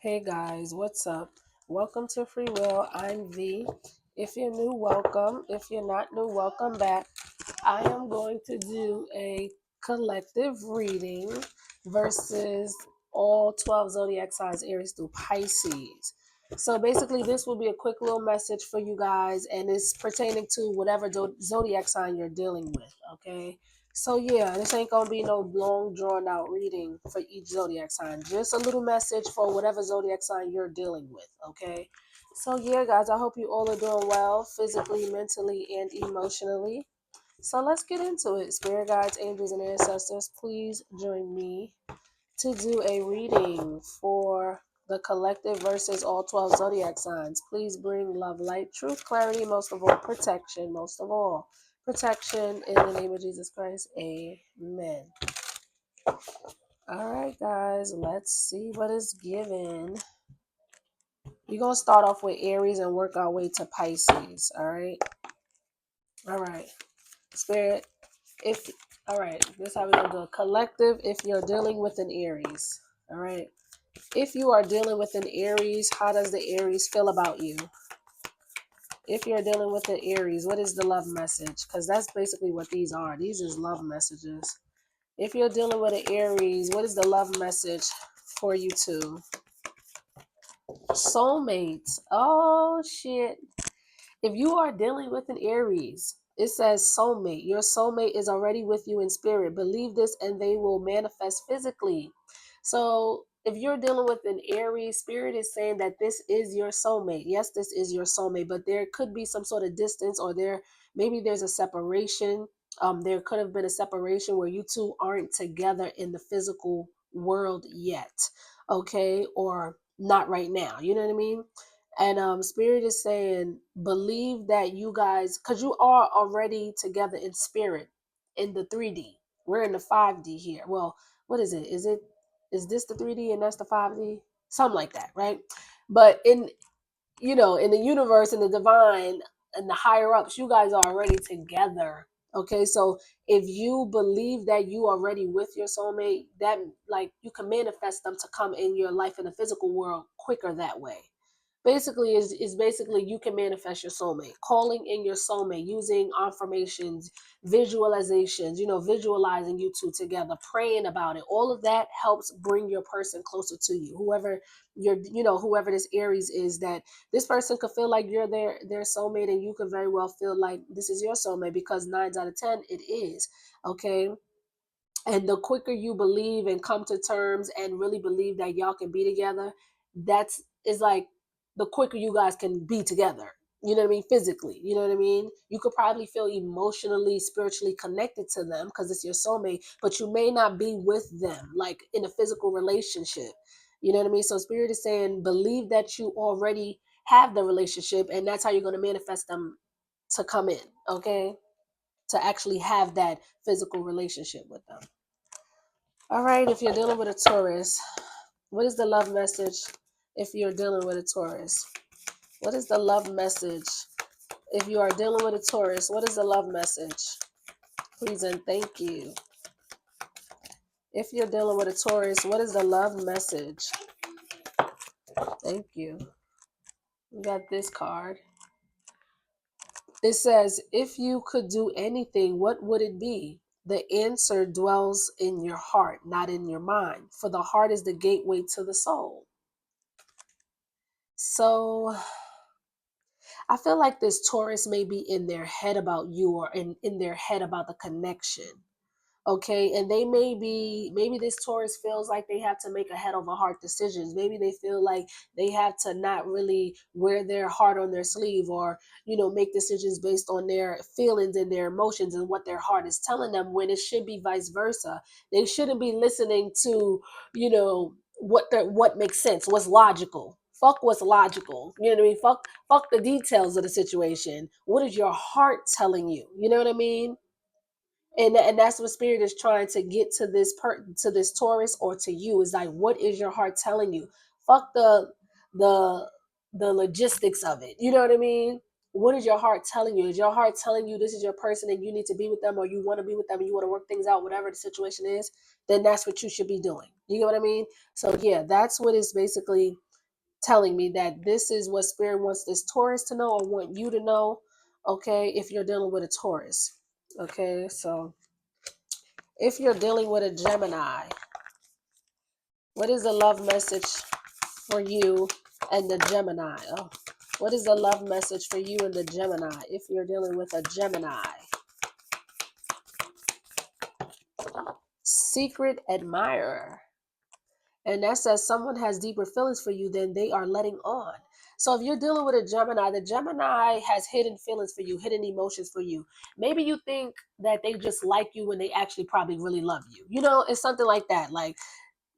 Hey guys, what's up? Welcome to Free Will. I'm V. If you're new, welcome. If you're not new, welcome back. I am going to do a collective reading versus all 12 zodiac signs, Aries through Pisces. So basically, this will be a quick little message for you guys, and it's pertaining to whatever zodiac sign you're dealing with, okay? So yeah, this ain't gonna be no long drawn out reading for each zodiac sign. Just a little message for whatever zodiac sign you're dealing with, okay? So yeah, guys, I hope you all are doing well physically, mentally, and emotionally. So let's get into it. Spirit guides, angels, and ancestors, please join me to do a reading for the collective versus all 12 zodiac signs. Please bring love, light, truth, clarity, most of all, protection, most of all. Protection in the name of Jesus Christ. Amen. All right, guys, let's see what is given. We're going to start off with Aries and work our way to Pisces. All right. All right. Spirit, if all right, this is how we're gonna do a collective if you're dealing with an Aries. All right. If you are dealing with an Aries, how does the Aries feel about you? If you're dealing with an Aries, what is the love message? Because that's basically what these are. These is love messages. If you're dealing with an Aries, what is the love message for you two? Soulmates. Oh shit. If you are dealing with an Aries, it says soulmate. Your soulmate is already with you in spirit. Believe this and they will manifest physically. So if you're dealing with an Aries, spirit is saying that this is your soulmate. Yes, this is your soulmate, but there could be some sort of distance, or maybe there's a separation. There could have been a separation where you two aren't together in the physical world yet. Okay, or not right now. You know what I mean? And spirit is saying, believe that you guys, because you are already together in spirit in the 3D. We're in the 5D here. Well, what is it? Is this the 3D and that's the 5D? Something like that, right? But in the universe, in the divine, and the higher ups, you guys are already together. Okay, so if you believe that you are already with your soulmate, that like you can manifest them to come in your life in the physical world quicker that way. Basically is basically you can manifest your soulmate, calling in your soulmate, using affirmations, visualizations, visualizing you two together, praying about it. All of that helps bring your person closer to you. Whoever this Aries is, that this person could feel like you're their soulmate, and you could very well feel like this is your soulmate, because 9 out of 10 it is. Okay. And the quicker you believe and come to terms and really believe that y'all can be together, that's is like the quicker you guys can be together. You know what I mean? Physically, you know what I mean? You could probably feel emotionally, spiritually connected to them because it's your soulmate, but you may not be with them like in a physical relationship. You know what I mean? So spirit is saying, believe that you already have the relationship, and that's how you're going to manifest them to come in, okay? To actually have that physical relationship with them. All right, if you're dealing with a Taurus, what is the love message if you're dealing with a Taurus? What is the love message? If you are dealing with a Taurus, what is the love message? Please and thank you. If you're dealing with a Taurus, what is the love message? Thank you. We got this card. It says, if you could do anything, what would it be? The answer dwells in your heart, not in your mind. For the heart is the gateway to the soul. So I feel like this Taurus may be in their head about you, or in their head about the connection. Okay. And maybe this Taurus feels like they have to make a head over heart decisions. Maybe they feel like they have to not really wear their heart on their sleeve, or, make decisions based on their feelings and their emotions and what their heart is telling them, when it should be vice versa. They shouldn't be listening to, what makes sense, what's logical. Fuck what's logical. You know what I mean? Fuck the details of the situation. What is your heart telling you? You know what I mean? And that's what spirit is trying to get to to this Taurus, or to you, is like, what is your heart telling you? Fuck the the logistics of it. You know what I mean? What is your heart telling you? Is your heart telling you this is your person and you need to be with them, or you want to be with them and you want to work things out, whatever the situation is? Then that's what you should be doing. You know what I mean? So yeah, that's what is basically telling me that this is what spirit wants this Taurus to know or want you to know, okay, if you're dealing with a Taurus. Okay, so if you're dealing with a Gemini, what is the love message for you and the Gemini? Oh, what is the love message for you and the Gemini if you're dealing with a Gemini? Secret admirer. And that says someone has deeper feelings for you than they are letting on. So if you're dealing with a Gemini, the Gemini has hidden feelings for you, hidden emotions for you. Maybe you think that they just like you when they actually probably really love you. You know, it's something like that. Like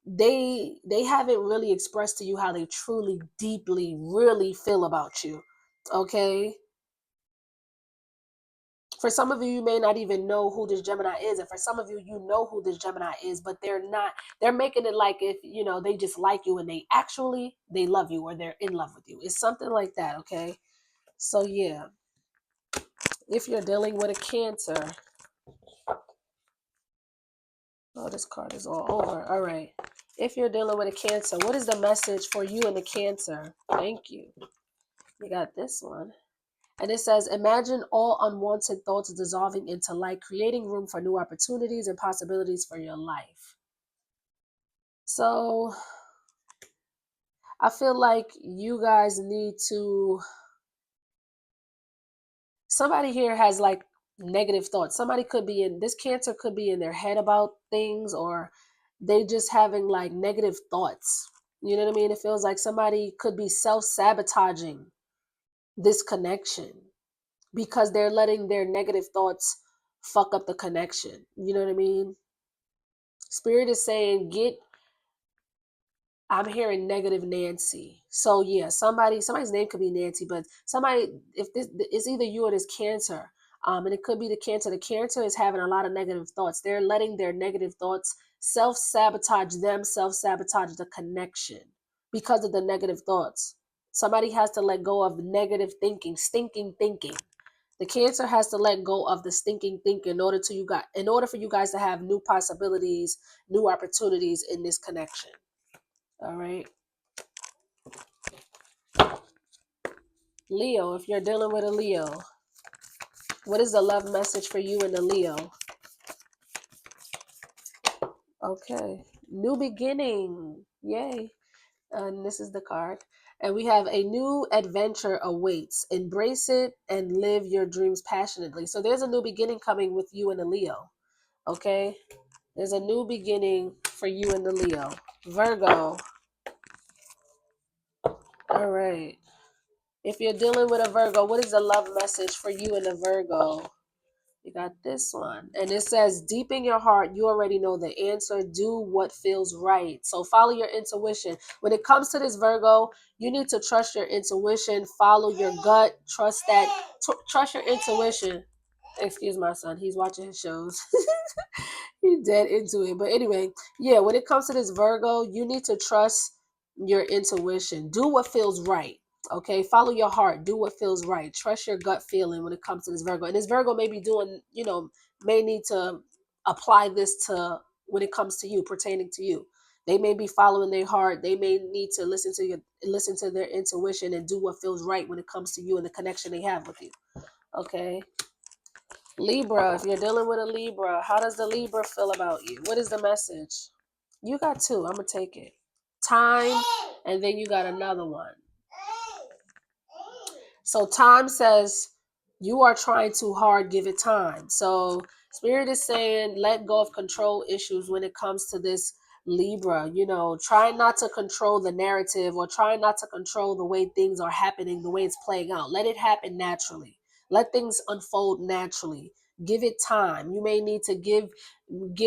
they haven't really expressed to you how they truly, deeply, really feel about you. Okay? For some of you, you may not even know who this Gemini is, and for some of you, you know who this Gemini is, but they're not. They're making it like if they just like you, and they love you, or they're in love with you. It's something like that. Okay, so yeah, if you're dealing with a Cancer, oh, this card is all over. All right, if you're dealing with a Cancer, what is the message for you and the Cancer? Thank you. You got this one. And it says, imagine all unwanted thoughts dissolving into light, creating room for new opportunities and possibilities for your life. So I feel like you guys need to, somebody here has like negative thoughts. Somebody could be this Cancer could be in their head about things, or they just having like negative thoughts. You know what I mean? It feels like somebody could be self-sabotaging this connection because they're letting their negative thoughts fuck up the connection. You know what I mean? Spirit is saying, I'm hearing negative Nancy. So yeah, somebody's name could be Nancy, but if this it's either you or this Cancer, and it could be the Cancer. The Cancer is having a lot of negative thoughts. They're letting their negative thoughts self sabotage the connection because of the negative thoughts. Somebody has to let go of negative thinking, stinking thinking. The Cancer has to let go of the stinking thinking in order for you guys to have new possibilities, new opportunities in this connection. All right. Leo, if you're dealing with a Leo, what is the love message for you and the Leo? Okay. New beginning. Yay. And this is the card. And we have a new adventure awaits. Embrace it and live your dreams passionately. So there's a new beginning coming with you and the Leo. Okay. There's a new beginning for you and the Leo. Virgo. All right. If you're dealing with a Virgo, what is the love message for you and the Virgo? You got this one. And it says, deep in your heart, you already know the answer. Do what feels right. So follow your intuition. When it comes to this Virgo, you need to trust your intuition, follow your gut, trust your intuition. Excuse my son. He's watching his shows. He's dead into it. But anyway, yeah, when it comes to this Virgo, you need to trust your intuition. Do what feels right. Okay, follow your heart. Do what feels right. Trust your gut feeling when it comes to this Virgo. And this Virgo may be doing, may need to apply this to when it comes to you, pertaining to you. They may be following their heart. They may need to listen to their intuition and do what feels right when it comes to you and the connection they have with you. Okay. Libra, if you're dealing with a Libra, how does the Libra feel about you? What is the message? You got two. I'm going to take it. Time, and then you got another one. So time says you are trying too hard, give it time. So Spirit is saying let go of control issues when it comes to this Libra. Try not to control the narrative or try not to control the way things are happening, the way it's playing out. Let it happen naturally. Let things unfold naturally. Give it time. You may need to give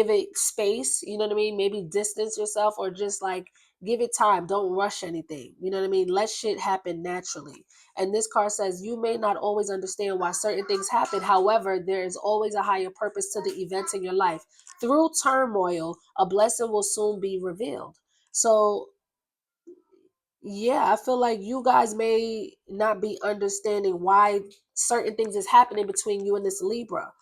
it space, you know what I mean? Maybe distance yourself or just like give it time. Don't rush anything. You know what I mean? Let shit happen naturally. And this card says you may not always understand why certain things happen. However, there is always a higher purpose to the events in your life. Through turmoil, a blessing will soon be revealed. So, yeah, I feel like you guys may not be understanding why certain things is happening between you and this Libra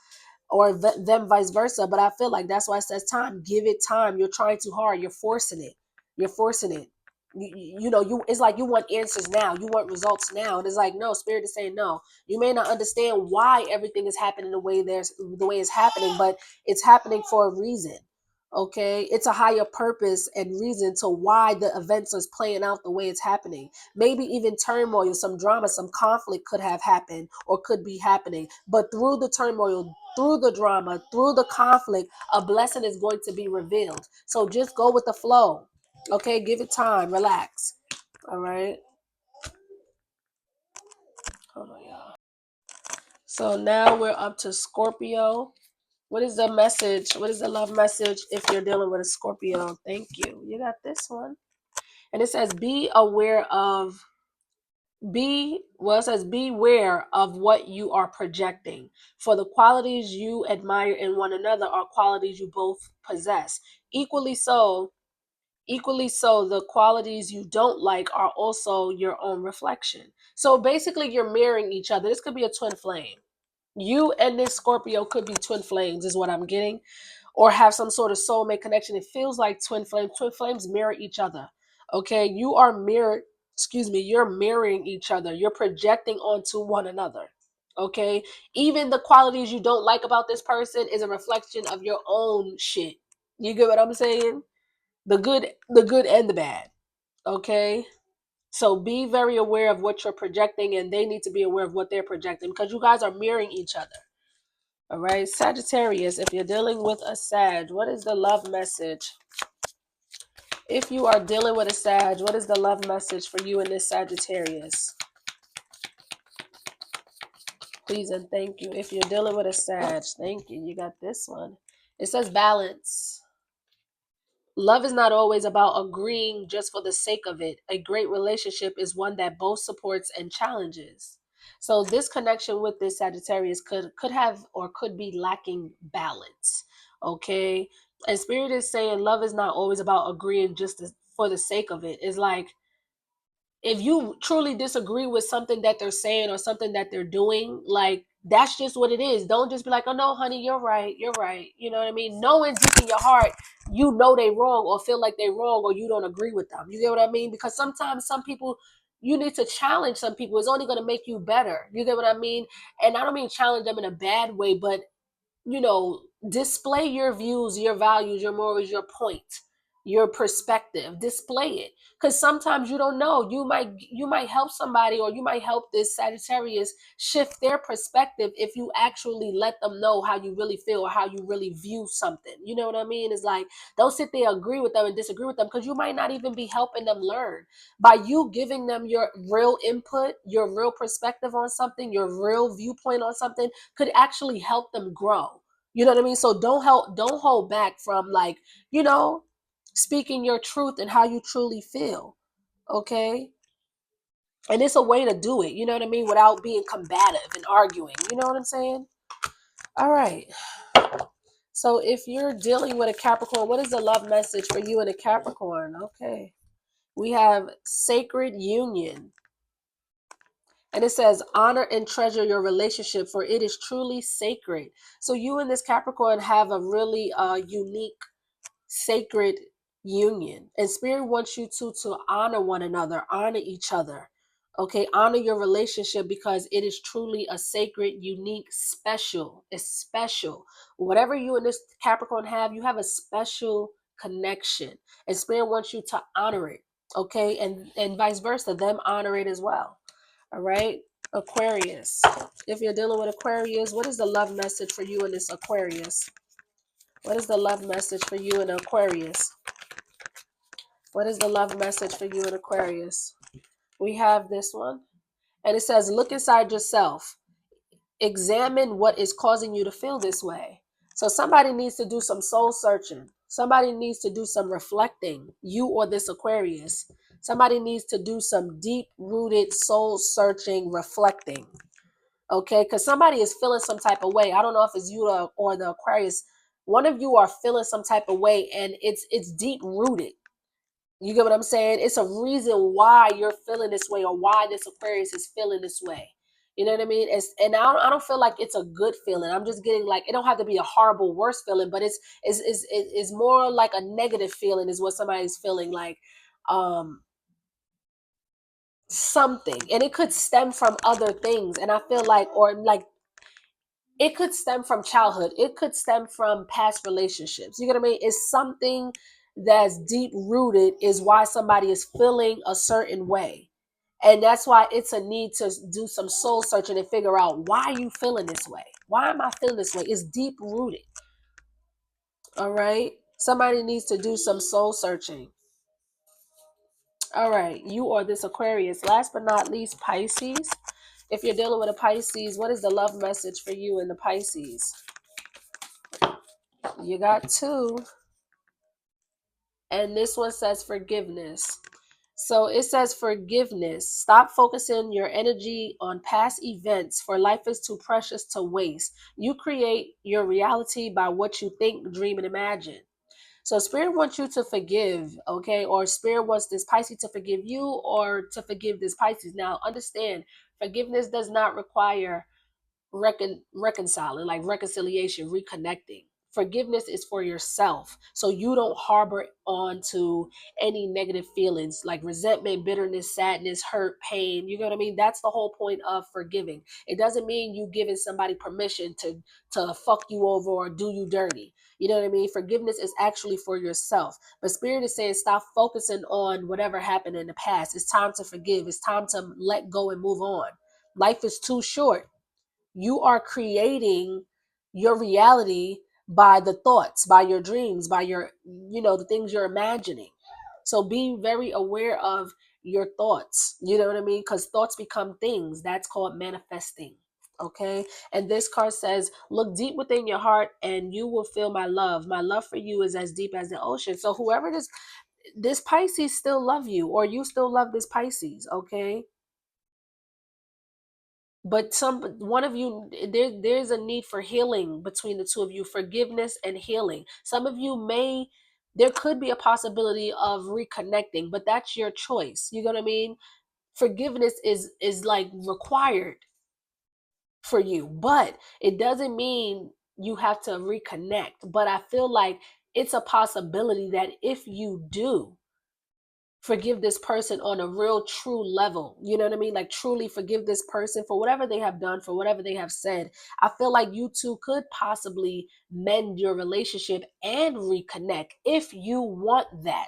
or them vice versa. But I feel like that's why it says time. Give it time. You're trying too hard. You're forcing it. You're forcing it. it's like you want answers now, you want results now, and it's like, no, spirit is saying no. You may not understand why everything is happening the way it's happening, but it's happening for a reason. Okay, it's a higher purpose and reason to why the events is playing out the way it's happening. Maybe even turmoil, some drama, some conflict could have happened or could be happening, but through the turmoil, through the drama, through the conflict, a blessing is going to be revealed. So just go with the flow. Okay, give it time, relax. All right. Hold on, y'all. So now we're up to Scorpio. What is the message? What is the love message if you're dealing with a Scorpio? Thank you. You got this one. And it says, it says, beware of what you are projecting. For the qualities you admire in one another are qualities you both possess. Equally so, the qualities you don't like are also your own reflection. So basically, you're mirroring each other. This could be a twin flame. You and this Scorpio could be twin flames, is what I'm getting, or have some sort of soulmate connection. It feels like twin flames. Twin flames mirror each other. Okay, you're mirroring each other. You're projecting onto one another. Okay, even the qualities you don't like about this person is a reflection of your own shit. You get what I'm saying? The good and the bad. Okay, so be very aware of what you're projecting, and they need to be aware of what they're projecting, because you guys are mirroring each other. All right, Sagittarius, if you're dealing with a Sag, what is the love message? If you are dealing with a Sag, what is the love message for you in this Sagittarius? Please and thank you. If you're dealing with a Sag, thank you. You got this one. It says balance. Love is not always about agreeing just for the sake of it. A great relationship is one that both supports and challenges. So this connection with this Sagittarius could have or could be lacking balance. Okay? And Spirit is saying love is not always about agreeing for the sake of it. It's like, if you truly disagree with something that they're saying or something that they're doing, like, that's just what it is. Don't just be like, oh no, honey, you're right, you're right. You know what I mean? Knowing deep in your heart, you know they wrong or feel like they wrong or you don't agree with them. You get what I mean? Because sometimes some people, you need to challenge some people. It's only going to make you better. You get what I mean? And I don't mean challenge them in a bad way, but display your views, your values, your morals, your point, your perspective. Display it, because sometimes you don't know. You might help somebody, or you might help this Sagittarius shift their perspective if you actually let them know how you really feel or how you really view something. You know what I mean? It's like, don't sit there, agree with them and disagree with them, because you might not even be helping them learn. By you giving them your real input, your real perspective on something, your real viewpoint on something, could actually help them grow. You know what I mean? So don't hold back from, like, speaking your truth and how you truly feel. Okay? And it's a way to do it, you know what I mean, without being combative and arguing. You know what I'm saying? All right. So if you're dealing with a Capricorn, what is the love message for you in a Capricorn? Okay. We have sacred union. And it says, honor and treasure your relationship, for it is truly sacred. So you and this Capricorn have a really unique, sacred union. And Spirit wants you to honor one another, honor each other. Okay, honor your relationship, because it is truly a sacred, unique, special. It's special. Whatever you and this Capricorn have, you have a special connection. And Spirit wants you to honor it. Okay, and vice versa, them honor it as well. All right, Aquarius. If you're dealing with Aquarius, what is the love message for you in this Aquarius? What is the love message for you in Aquarius? What is the love message for you in Aquarius? We have this one. And it says, look inside yourself. Examine what is causing you to feel this way. So somebody needs to do some soul searching. Somebody needs to do some reflecting, you or this Aquarius. Somebody needs to do some deep rooted soul searching, reflecting. Okay, because somebody is feeling some type of way. I don't know if it's you or the Aquarius. One of you are feeling some type of way, and it's deep rooted. You get what I'm saying? It's a reason why you're feeling this way, or why this Aquarius is feeling this way. You know what I mean? And I don't feel like it's a good feeling. I'm just getting, like, it don't have to be a horrible, worse feeling, but it's more like a negative feeling is what somebody's feeling like. something, and it could stem from other things. And I feel like, or like, it could stem from childhood, it could stem from past relationships. You get what I mean? It's something that's deep rooted, is why somebody is feeling a certain way. And that's why it's a need to do some soul searching and figure out, why are you feeling this way? Why am I feeling this way? It's deep rooted. All right. Somebody needs to do some soul searching. All right. You are this Aquarius. Last but not least, Pisces. If you're dealing with a Pisces, what is the love message for you in the Pisces? You got two. And this one says forgiveness. So it says forgiveness. Stop focusing your energy on past events, for life is too precious to waste. You create your reality by what you think, dream, and imagine. So Spirit wants you to forgive, okay? Or Spirit wants this Pisces to forgive you, or to forgive this Pisces. Now, understand, forgiveness does not require reconciling, like reconciliation, reconnecting. Forgiveness is for yourself, so you don't harbor on to any negative feelings like resentment, bitterness, sadness, hurt, pain. You know what I mean? That's the whole point of forgiving. It doesn't mean you giving somebody permission to fuck you over or do you dirty. You know what I mean? Forgiveness is actually for yourself. But Spirit is saying, stop focusing on whatever happened in the past. It's time to forgive. It's time to let go and move on. Life is too short. You are creating your reality by the thoughts, by your dreams, by your, the things you're imagining. So be very aware of your thoughts. You know what I mean? Because thoughts become things. That's called manifesting. Okay. And this card says, look deep within your heart and you will feel my love. My love for you is as deep as the ocean. So whoever this Pisces still love you, or you still love this Pisces. Okay. But one of you, there's a need for healing between the two of you, forgiveness and healing. Some of you there could be a possibility of reconnecting, but that's your choice. You know what I mean? Forgiveness is like required for you, but it doesn't mean you have to reconnect. But I feel like it's a possibility that if you do forgive this person on a real true level, you know what I mean, like truly forgive this person for whatever they have done, for whatever they have said, I feel like you two could possibly mend your relationship and reconnect if you want that,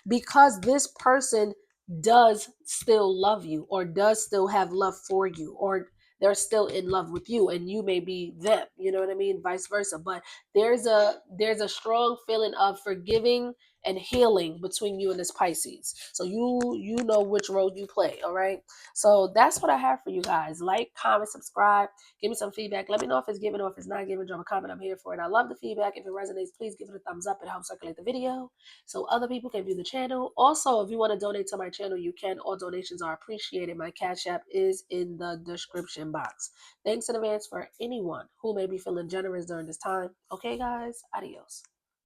because this person does still love you, or does still have love for you, or they're still in love with you and you may be them, you know what I mean, vice versa. But there's a strong feeling of forgiving and healing between you and this Pisces. So you know which role you play, all right? So that's what I have for you guys. Like, comment, subscribe, give me some feedback. Let me know if it's given or if it's not given. Drop a comment. I'm here for it. I love the feedback. If it resonates, please give it a thumbs up. It helps circulate the video so other people can view the channel. Also, if you want to donate to my channel, you can. All donations are appreciated. My Cash App is in the description box. Thanks in advance for anyone who may be feeling generous during this time. Okay, guys, adios.